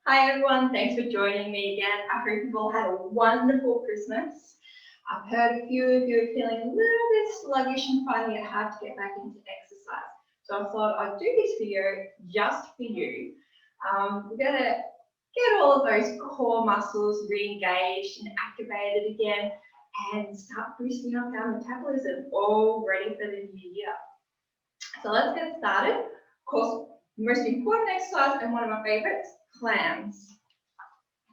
Hi everyone, thanks for joining me again. I hope you've all had a wonderful Christmas. I've heard a few of you are feeling a little bit sluggish and finding it hard to get back into exercise. So I thought I'd do this video just for you. We're going to get all of those core muscles re-engaged and activated again and start boosting up our metabolism, all ready for the new year. So let's get started. Of course, most important exercise and one of my favorites, planks.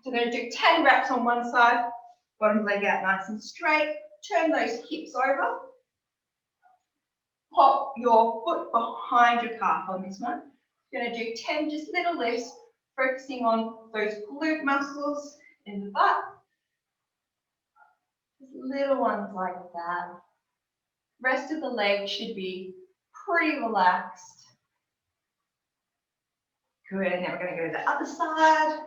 So we're going to do 10 reps on one side, bottom leg out nice and straight, turn those hips over, pop your foot behind your calf on this one. We're going to do 10 just little lifts, focusing on those glute muscles in the butt. Just little ones like that. Rest of the leg should be pretty relaxed. Good, now we're going to go to the other side.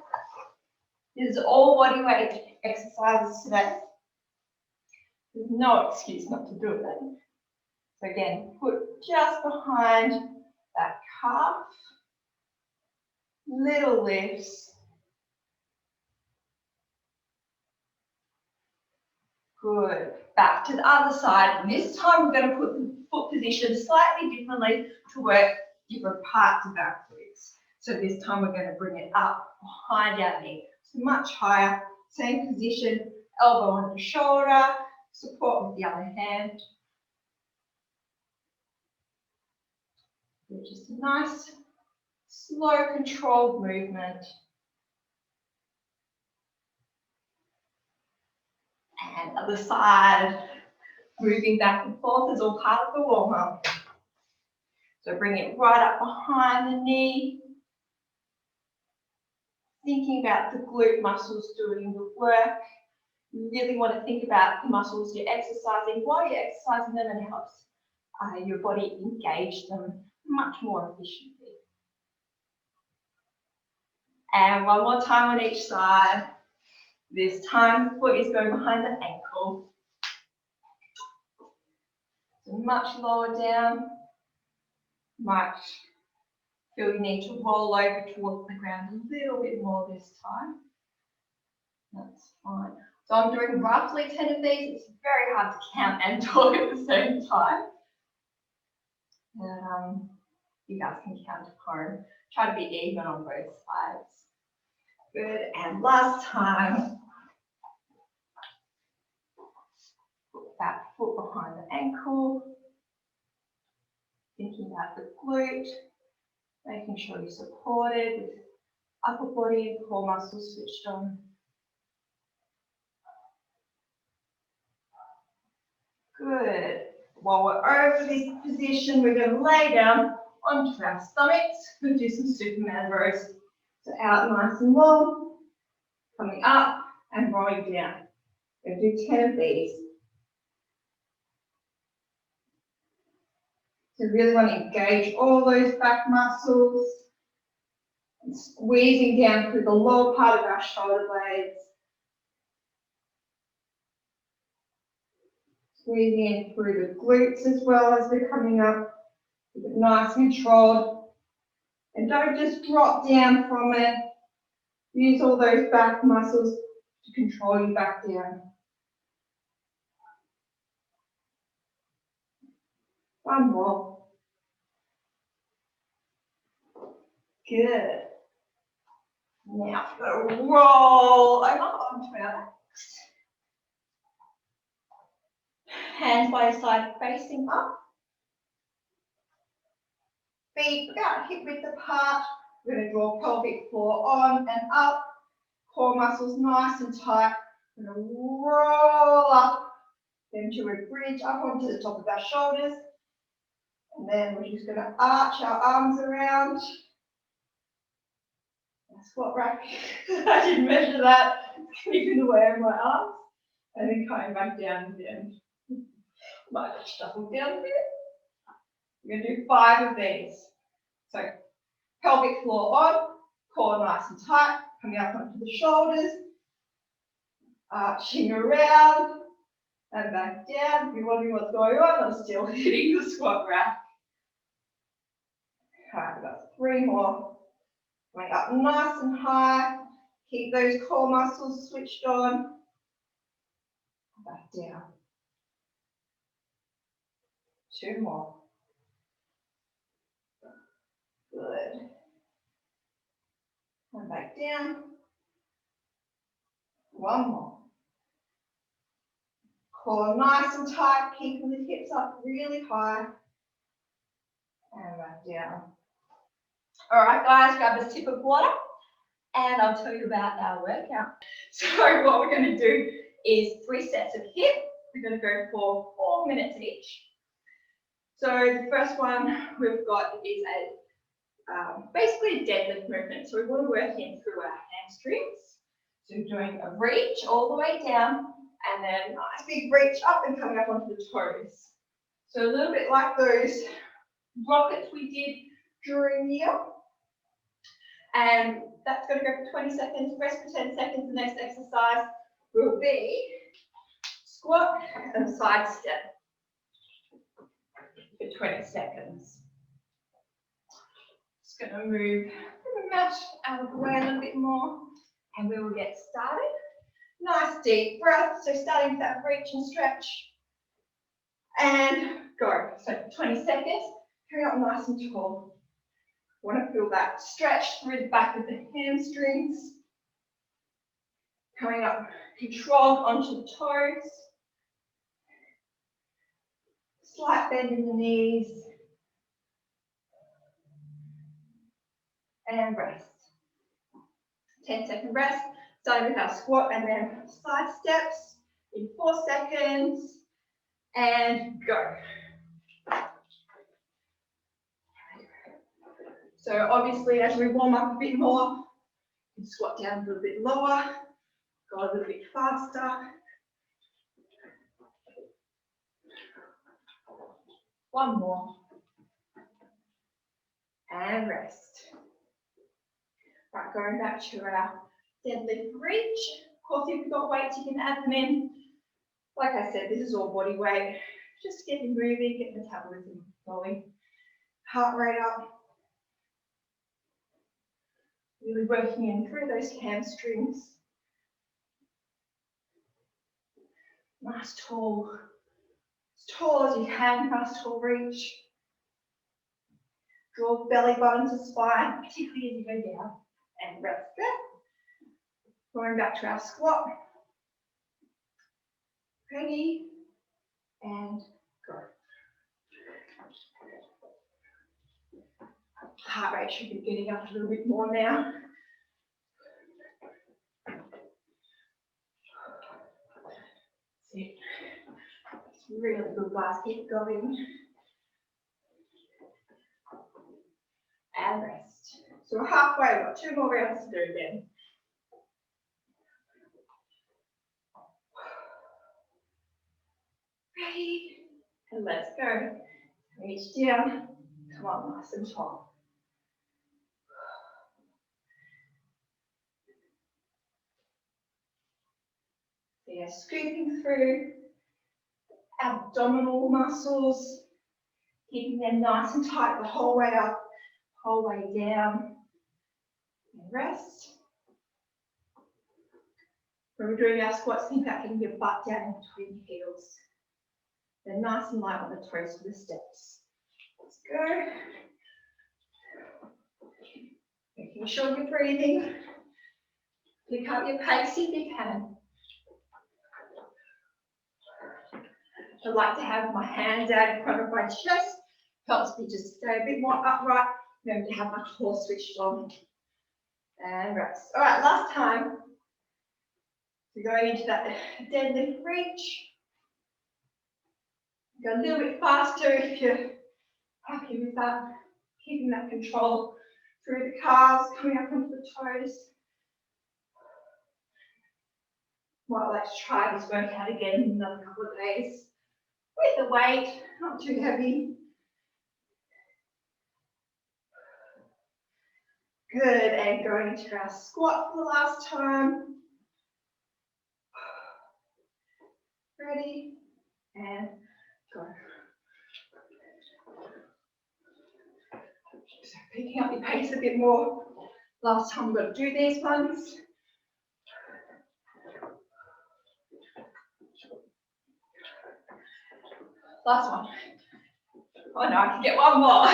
This is all body weight exercises today. There's no excuse not to do it. So again, foot just behind that calf. Little lifts. Good. Back to the other side. And this time we're going to put the foot position slightly differently to work different parts of our glutes. So this time we're going to bring it up behind our knee. So much higher. Same position. Elbow on the shoulder. Support with the other hand. Just a nice, slow, controlled movement. And other side, moving back and forth is all part of the warm-up. So bring it right up behind the knee. Thinking about the glute muscles doing the work. You really want to think about the muscles you're exercising while you're exercising them, and it helps your body engage them much more efficiently. And one more time on each side. This time, foot is going behind the ankle. So much lower down. Might feel you need to roll over towards the ground a little bit more this time. That's fine. So I'm doing roughly 10 of these. It's very hard to count and talk at the same time. But, you guys can count at home. Try to be even on both sides. Good. And last time. Put that foot behind the ankle. Thinking about the glute. Making sure you're supported with upper body and core muscles switched on. Good. While we're over this position, we're going to lay down onto our stomachs. We'll do some Superman rows. So out nice and long, coming up and rolling down. We're going to do 10 of these. So really want to engage all those back muscles. And squeezing down through the lower part of our shoulder blades. Squeezing in through the glutes as well as we're coming up. Keep it nice and controlled. And don't just drop down from it. Use all those back muscles to control you back down. One more. Good. Now we've got to roll over onto our backs. Hands by your side facing up. Feet about hip width apart. We're going to draw pelvic floor on and up. Core muscles nice and tight. We're going to roll up into a bridge up onto the top of our shoulders. And then we're just going to arch our arms around. Squat rack. I didn't measure that. Keeping the weight of my arms. And then coming back down at the end. Might just shuffle down a bit. We're going to do 5 of these. So pelvic floor on, core nice and tight, coming up onto the shoulders, arching around, and back down. If you're wondering what's going on, I'm still hitting the squat rack. Alright, we've got 3 more. Coming up nice and high. Keep those core muscles switched on. Back down. 2 more. Good. And back down. 1 more. Core nice and tight, keeping the hips up really high. And back down. All right, guys, grab a sip of water and I'll tell you about our workout. So what we're going to do is 3 sets of hip. We're going to go for 4 minutes each. So the first one we've got is basically a deadlift movement. So we want to work in through our hamstrings. So doing a reach all the way down and then a nice big reach up and coming up onto the toes. So a little bit like those rockets we did during here. And that's going to go for 20 seconds, rest for 10 seconds. The next exercise will be squat and side step for 20 seconds. Just going to move the mat out of the way a little bit more and we will get started. Nice deep breath, so starting with that reach and stretch. And go. So 20 seconds, carry up nice and tall. Want to feel that stretch through the back of the hamstrings. Coming up, controlled onto the toes. Slight bend in the knees. And rest. 10-second rest, starting with our squat and then side steps in 4 seconds. And go. So obviously as we warm up a bit more, you can squat down a little bit lower, go a little bit faster. 1 more. And rest. Right, going back to our deadlift reach. Of course, if you've got weights, you can add them in. Like I said, this is all body weight. Just getting moving, get metabolism going. Heart rate up. Really working in through those hamstrings. Nice tall, as tall as you can, nice tall reach. Draw belly button to spine, particularly as you go down. And rest there. Going back to our squat. Ready, and go. Heart rate should be getting up a little bit more now. It's really good, guys. Keep going. And rest. So we're halfway. We've got 2 more rounds to do again. Ready, and let's go. Reach down. Come on, nice and tall. So yeah, scooping through abdominal muscles, keeping them nice and tight the whole way up, whole way down. And rest. When we're doing our squats, think about getting your butt down in between your heels. They're nice and light on the toes for the steps. Let's go. Making sure you're breathing. Pick up your pace if you can. I like to have my hands out in front of my chest. Helps me just stay a bit more upright. Remember to have my core switched on. And rest. All right, last time. So going into that deadlift reach. Go a little bit faster if you're happy with that. Keeping that control through the calves, coming up onto the toes. Might like to try this workout again in another couple of days. With the weight, not too heavy. Good, and going into our squat for the last time. Ready, and go. So picking up your pace a bit more. Last time we've got to do these ones. Last one. Oh no, I can get one more.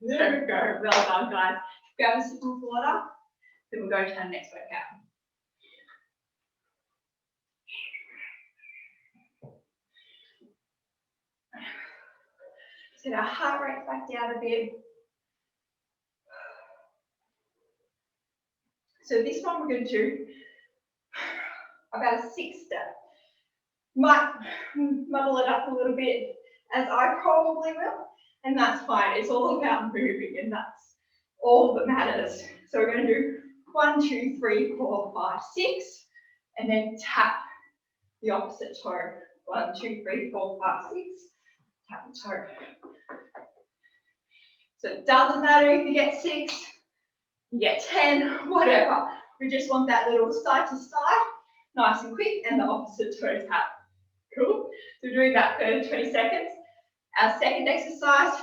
There we go. Well done, guys. Grab a sip of water, then we'll go to our next workout. Set our heart rate back down a bit. So this one we're going to do about a 6-step. Might muddle it up a little bit, as I probably will, and that's fine. It's all about moving, and that's all that matters. So we're going to do 1, 2, 3, 4, 5, 6, and then tap the opposite toe. 1, 2, 3, 4, 5, 6. Tap the toe. So it doesn't matter if you get 6, you get 10, whatever. We just want that little side to side, nice and quick, and the opposite toe tap. Cool. So we're doing that for 20 seconds. Our second exercise,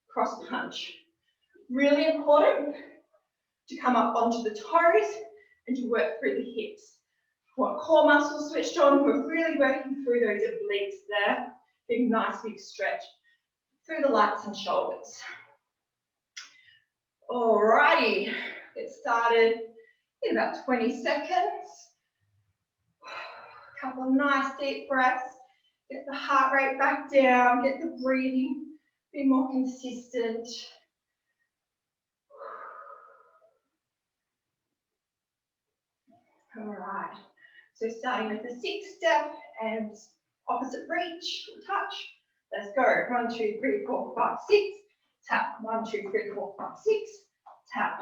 cross punch. Really important to come up onto the toes and to work through the hips. We want core muscles switched on. We're really working through those obliques there. Big, nice big stretch through the lats and shoulders. Alrighty, get started in about 20 seconds. A couple of nice deep breaths. Get the heart rate back down, get the breathing a bit more consistent. All right, so starting with the 6-step and opposite reach, touch. Let's go. 1, 2, 3, 4, 5, 6. Tap. 1, 2, 3, 4, 5, 6. Tap.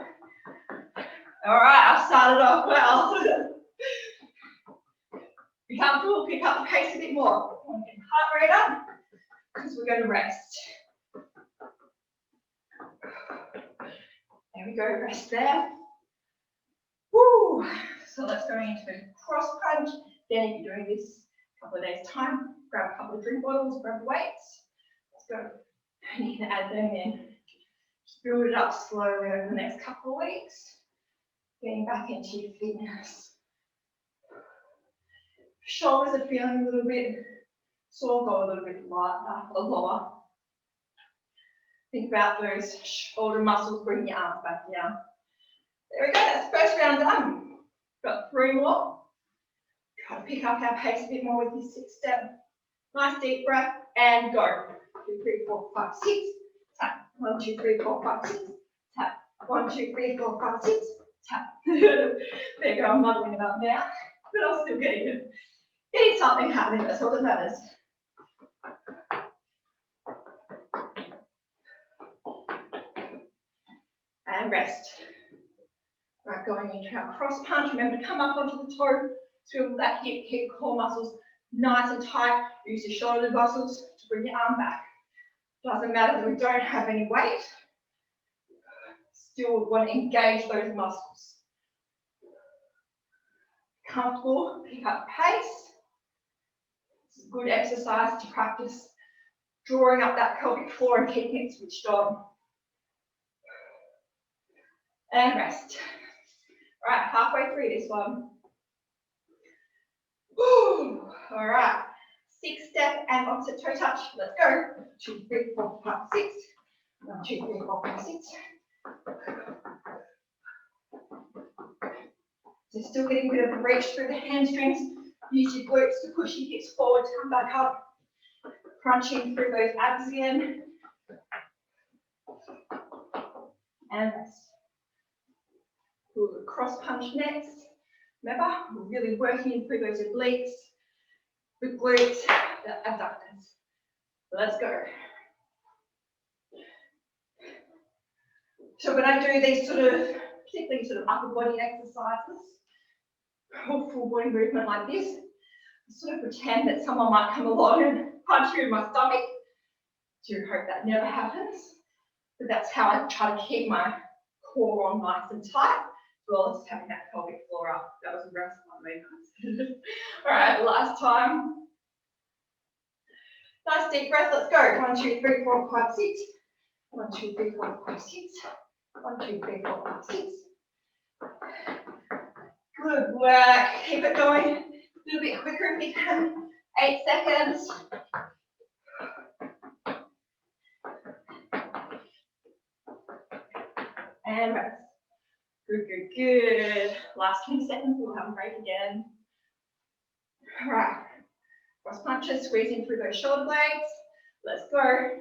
All right, I've started off well. Be comfortable, pick up the pace a bit more. Get the heart rate up because we're going to rest. There we go, rest there. Woo! So let's go into cross punch. Then if you're doing this a couple of days' time, grab a couple of drink bottles, grab weights. Let's go. And you can add them in. Just build it up slowly over the next couple of weeks. Getting back into your fitness. Shoulders are feeling a little bit sore, go a little bit lighter or lower. Think about those shoulder muscles, bring your arms back down. There we go, that's the first round done. Got 3 more. Try to pick up our pace a bit more with this 6-step. Nice deep breath and go. 2, 3, 4, 5, 6. Tap. 1, 2, 3, 4, 5, 6. Tap. 1, 2, 3, 4, 5, 6. Tap. There you go, I'm muddling it up now, but I'm still getting something happening, that's all that matters. And rest. Right, going into our cross punch. Remember to come up onto the toe, swivel that hip, core muscles nice and tight. Use your shoulder muscles to bring your arm back. Doesn't matter that we don't have any weight. Still want to engage those muscles. Comfortable, pick up pace. It's a good exercise to practice drawing up that pelvic floor and keeping it switched on. And rest. All right, halfway through this one. Woo. All right, 6-step and opposite toe touch. Let's go. 2, 3, 4, 5, 6. 1, 2, 3, 4, 5, 6. So still getting a bit of a reach through the hamstrings. Use your glutes to push your hips forward, come back up. Crunching through those abs again. And rest. We'll do a cross punch next. Remember, we're really working through those obliques, the glutes, the abductors. Let's go. So when I do these particularly sort of upper body exercises, or full body movement like this, I sort of pretend that someone might come along and punch you in my stomach. Do hope that never happens. But that's how I try to keep my core on nice and tight, as well as having that pelvic floor up. That was a rest one movement. All right, last time. Nice deep breath, let's go. 1, 2, 3, 4, 5, 6. 1, 2, 3, 4, 5, 6. 1, 2, 3, 4, 5, 6. Good work. Keep it going. A little bit quicker if you can. 8 seconds. And rest. Good, good, good. Last 20 seconds, we'll have a break again. All right. Cross punches, squeezing through those shoulder blades. Let's go.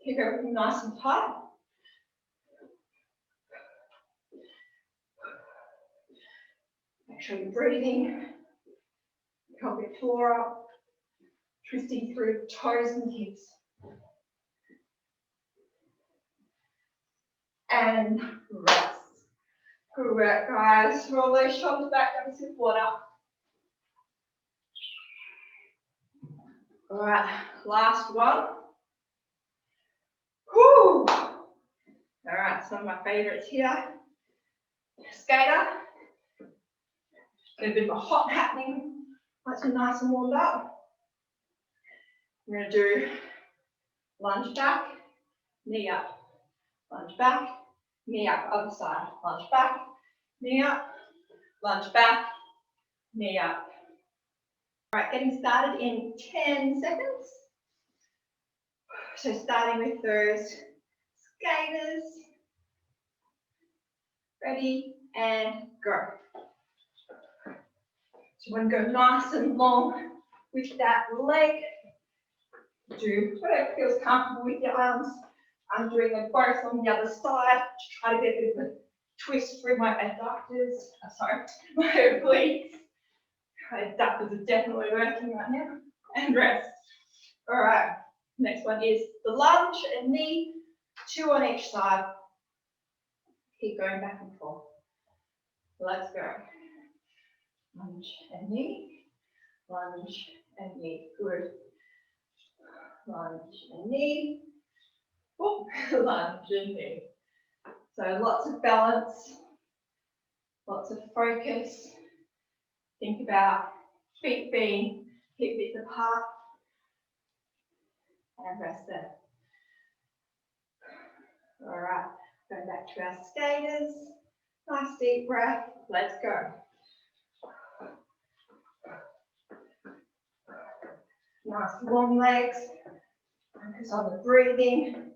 Keep everything nice and tight. Make sure you're breathing. Help your floor up. Twisting through toes and hips. And rest. Good work, guys. Roll those shoulders back, grab some water. All right, last one. Whoo! All right, some of my favorites here. Skater. Get a bit of a hot happening once you're nice and warmed up. We're going to do lunge back, knee up, lunge back, knee up, other side, lunge back, knee up, lunge back, knee up. All right, getting started in 10 seconds. So starting with those skaters. Ready, and go. So you want to go nice and long with that leg. Do whatever feels comfortable with your arms. I'm doing them both on the other side to try to get a bit of a twist through my adductors. My obliques. My adductors are definitely working right now. And rest. All right. Next one is the lunge and knee, 2 on each side. Keep going back and forth. Let's go. Lunge and knee, lunge and knee. Good. Lunge and knee. Oh, lunge and knee. So lots of balance, lots of focus. Think about feet being hip width apart. And rest there. All right, going back to our skaters. Nice deep breath. Let's go. Nice long legs. Focus on the breathing.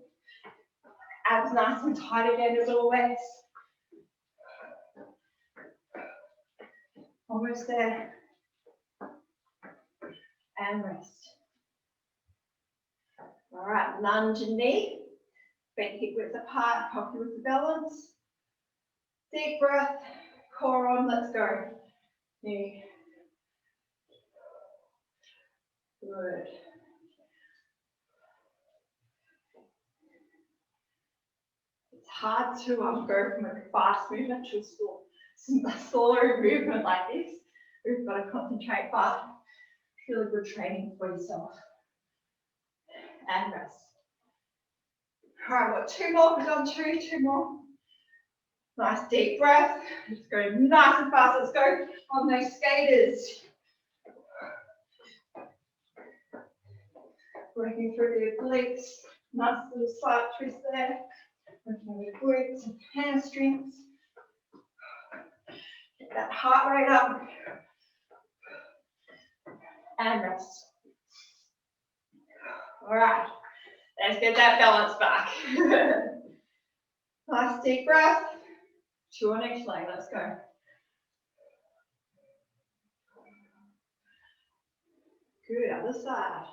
Abs nice and tight again as always. Almost there. And rest. All right, lunge and knee. Feet hip width apart, help you with the balance. Deep breath, core on, let's go. Knee. Good. It's hard to go from a fast movement to a slow movement like this. We've got to concentrate, but it's really good training for yourself. And rest. All right, we've got 2 more. We've done 2 more. Nice deep breath. Just go nice and fast. Let's go on those skaters. Working through the obliques. Nice little side twist there. Working with glutes and hamstrings. Get that heart rate up. And rest. All right. Let's get that balance back. Nice deep breath. 2 on each leg. Let's go. Good. Other side.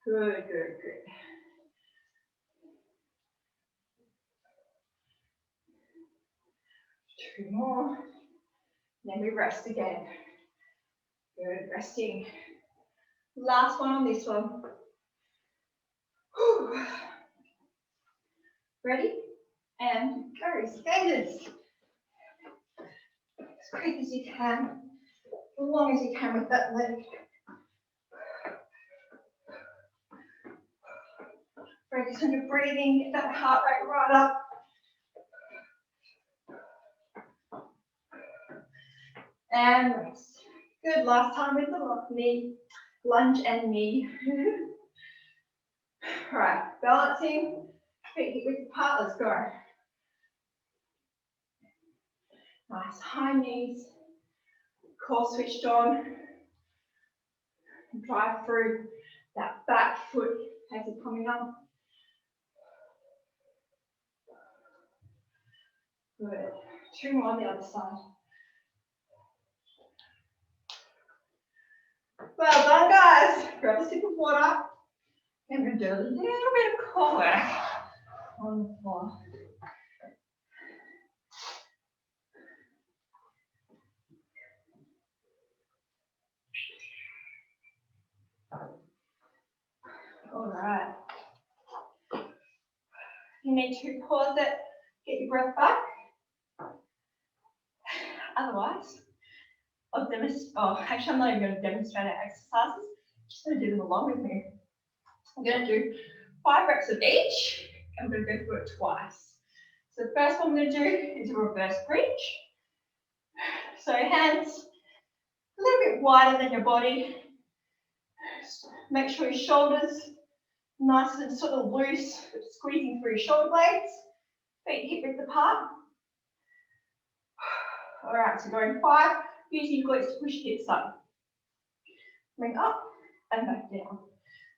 Good, good, good. 2 more. Then we rest again. Good. Resting. Last one on this one. Whew. Ready? And go. Skaters. As quick as you can. As long as you can with that leg. Focus on your breathing. Get that heart rate right up. And rest. Good. Last time with the knee. Lunge and knee. All right, balancing, feet hip width apart, let's go. Nice high knees, core switched on. Drive through that back foot as it's coming up. Good. 2 more on the other side. Well done, guys. Grab a sip of water. And we're going to do a little bit of core work on the floor. All right. You need to pause it, get your breath back. Otherwise, actually I'm not even going to demonstrate our exercises. I'm just going to do them along with me. I'm going to do 5 reps of each. I'm going to go through it twice. So the first one I'm going to do is a reverse bridge. So hands a little bit wider than your body. Make sure your shoulders nice and sort of loose, squeezing through your shoulder blades. Feet hip width apart. All right, so going 5. Use your glutes to push hips up. Bring up and back down.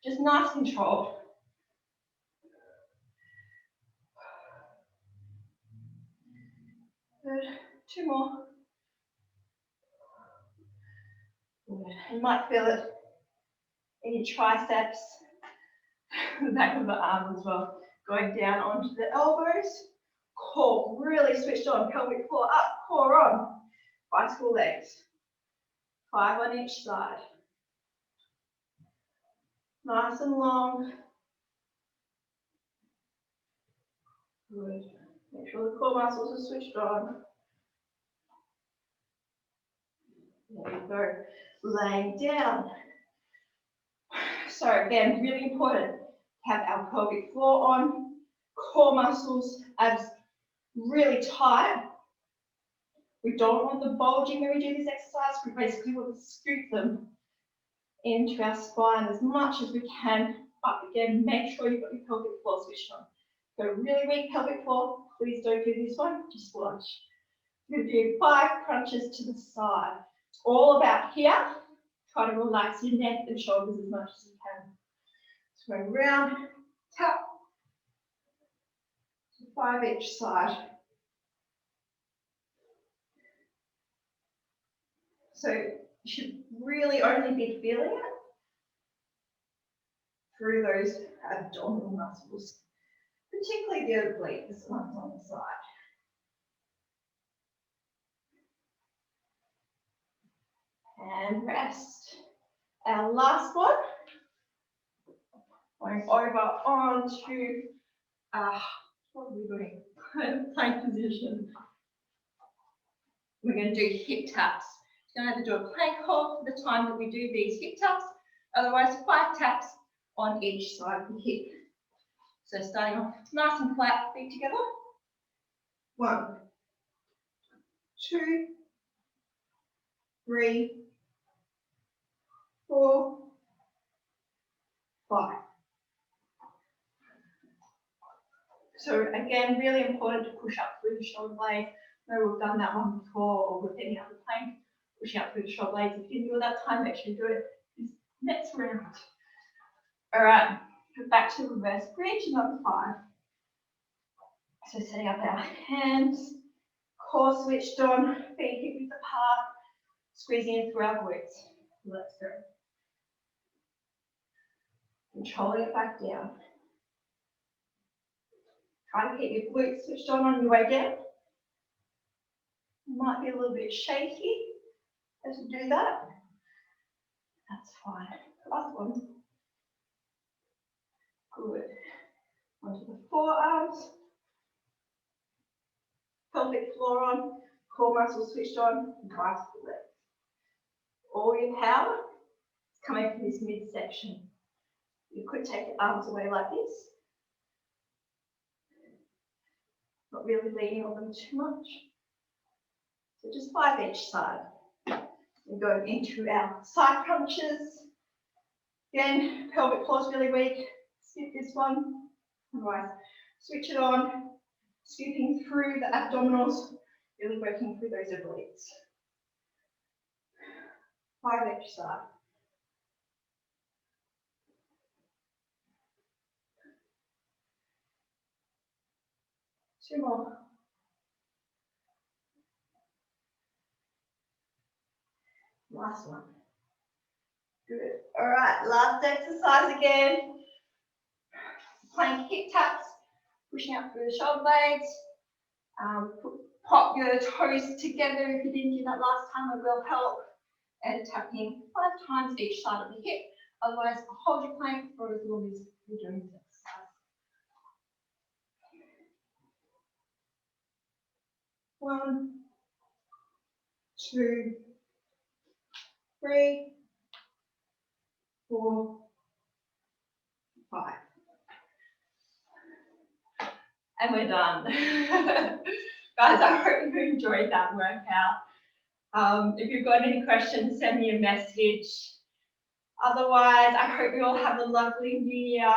Just nice control. Good. 2 more. Good. You might feel it in your triceps, the back of the arms as well. Going down onto the elbows. Core really switched on. Pelvic floor up, core on. Bicycle legs. 5 on each side. Nice and long. Good. Make sure the core muscles are switched on. There we go. Laying down. So again, really important to have our pelvic floor on, core muscles, abs really tight. We don't want them bulging when we do this exercise. We basically want to scoop them into our spine as much as we can. But again, make sure you've got your pelvic floor switched on. Got a really weak pelvic floor, please don't do this one, just watch. We're going to do 5 crunches to the side. It's all about here. Try to relax your neck and shoulders as much as you can. So going round, tap, 5 each side. So you should really only be feeling it through those abdominal muscles, particularly the obliques, the ones on the side. And rest. Our last one. Going over onto, what are we doing? Plank position. We're going to do hip taps. You're going to have to do a plank hold for the time that we do these hip taps. Otherwise, 5 taps on each side of the hip. So starting off nice and flat, feet together. 1, 2, 3, 4, 5. So again, really important to push up through the shoulder blades. I know we've done that one before, or with any other plank, pushing up through the shoulder blades. If you didn't do it that time, make sure you do it this next round. All right, back to reverse bridge, number 5. So setting up our hands, core switched on, feet hip width apart, squeezing in through our glutes. Let's go. Controlling it back down. Try to keep your glutes switched on your way down. You might be a little bit shaky as you do that. That's fine. Last one. Good. Onto the forearms. Pelvic floor on. Core muscles switched on. And bicycle legs. All your power is coming from this midsection. You could take your arms away like this. Not really leaning on them too much. So just 5 each side. We go into our side crunches. Again, pelvic floor is really weak. skip this one. Otherwise, switch it on, scooping through the abdominals, really working through those obliques. 5 exercise. Two more. Last one. Good. All right, last exercise again. Plank hip taps, pushing up through the shoulder blades. Pop your toes together if you didn't do that last time, it will help. And tapping 5 times each side of the hip. Otherwise, hold your plank for as long as you're doing this exercise. 1, 2, 3, 4, 5. And we're done. Guys, I hope you enjoyed that workout. If you've got any questions, send me a message. Otherwise, I hope you all have a lovely new year.